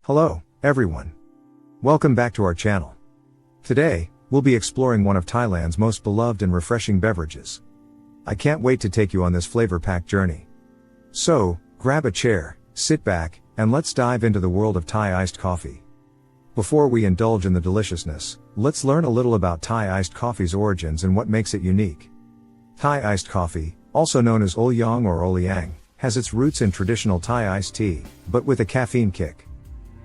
Hello, everyone. Welcome back to our channel. Today, we'll be exploring one of Thailand's most beloved and refreshing beverages. I can't wait to take you on this flavor-packed journey. So, grab a chair, sit back, and let's dive into the world of Thai iced coffee. Before we indulge in the deliciousness, let's learn a little about Thai iced coffee's origins and what makes it unique. Thai iced coffee, also known as Oliang or Oleang, has its roots in traditional Thai iced tea, but with a caffeine kick.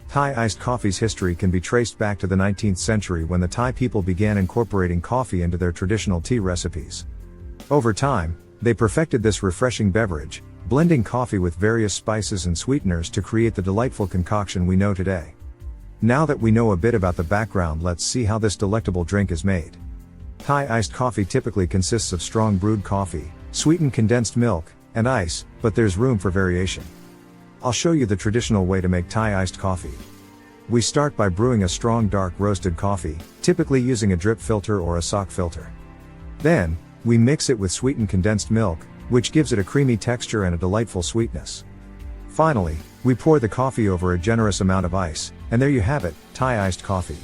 Thai iced coffee's history can be traced back to the 19th century when the Thai people began incorporating coffee into their traditional tea recipes. Over time, they perfected this refreshing beverage, blending coffee with various spices and sweeteners to create the delightful concoction we know today. Now that we know a bit about the background, let's see how this delectable drink is made. Thai iced coffee typically consists of strong brewed coffee, sweetened condensed milk, and ice, but there's room for variation. I'll show you the traditional way to make Thai iced coffee. We start by brewing a strong dark roasted coffee, typically using a drip filter or a sock filter. Then, we mix it with sweetened condensed milk, which gives it a creamy texture and a delightful sweetness. Finally, we pour the coffee over a generous amount of ice, and there you have it, Thai iced coffee.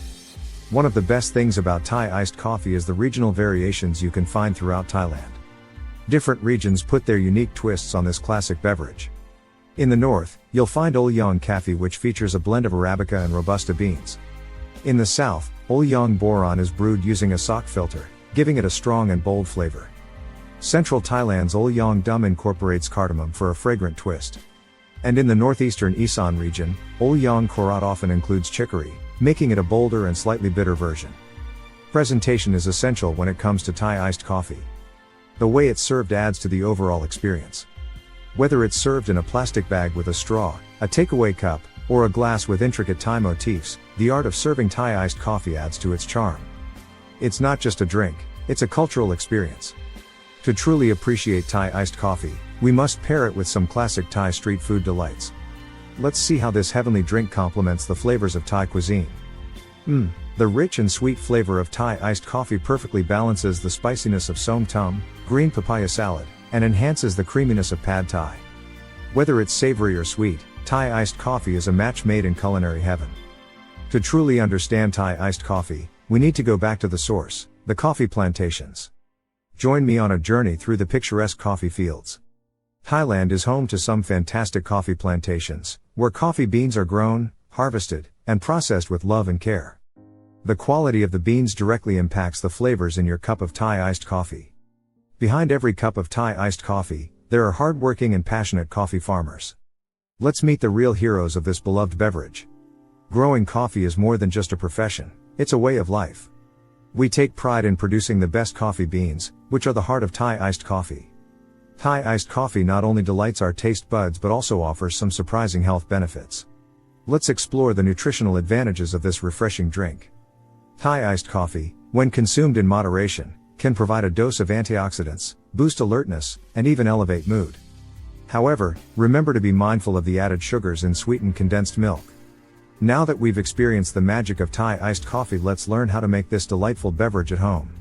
One of the best things about Thai iced coffee is the regional variations you can find throughout Thailand. Different regions put their unique twists on this classic beverage. In the north, you'll find Oliang coffee, which features a blend of Arabica and Robusta beans. In the south, Oliang boron is brewed using a sock filter, giving it a strong and bold flavor. Central Thailand's Oliang dum incorporates cardamom for a fragrant twist. And in the northeastern Isan region, Oliang korat often includes chicory, making it a bolder and slightly bitter version. Presentation is essential when it comes to Thai iced coffee. The way it's served adds to the overall experience. Whether it's served in a plastic bag with a straw, a takeaway cup, or a glass with intricate Thai motifs, the art of serving Thai iced coffee adds to its charm. It's not just a drink, it's a cultural experience. To truly appreciate Thai iced coffee, we must pair it with some classic Thai street food delights. Let's see how this heavenly drink complements the flavors of Thai cuisine. The rich and sweet flavor of Thai iced coffee perfectly balances the spiciness of som tum, green papaya salad, and enhances the creaminess of pad Thai. Whether it's savory or sweet, Thai iced coffee is a match made in culinary heaven. To truly understand Thai iced coffee, we need to go back to the source, the coffee plantations. Join me on a journey through the picturesque coffee fields. Thailand is home to some fantastic coffee plantations, where coffee beans are grown, harvested, and processed with love and care. The quality of the beans directly impacts the flavors in your cup of Thai iced coffee. Behind every cup of Thai iced coffee, there are hardworking and passionate coffee farmers. Let's meet the real heroes of this beloved beverage. Growing coffee is more than just a profession, it's a way of life. We take pride in producing the best coffee beans, which are the heart of Thai iced coffee. Thai iced coffee not only delights our taste buds but also offers some surprising health benefits. Let's explore the nutritional advantages of this refreshing drink. Thai iced coffee, when consumed in moderation, can provide a dose of antioxidants, boost alertness, and even elevate mood. However, remember to be mindful of the added sugars in sweetened condensed milk. Now that we've experienced the magic of Thai iced coffee, let's learn how to make this delightful beverage at home.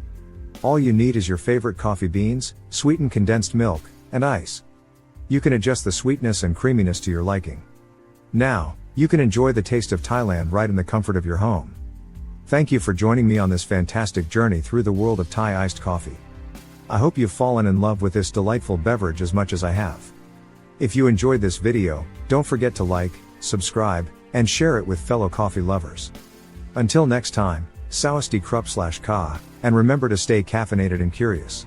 All you need is your favorite coffee beans, sweetened condensed milk, and ice. You can adjust the sweetness and creaminess to your liking. Now, you can enjoy the taste of Thailand right in the comfort of your home. Thank you for joining me on this fantastic journey through the world of Thai iced coffee. I hope you've fallen in love with this delightful beverage as much as I have. If you enjoyed this video, don't forget to like, subscribe, and share it with fellow coffee lovers. Until next time, Sausty Krupp / Ka, and remember to stay caffeinated and curious.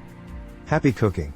Happy cooking!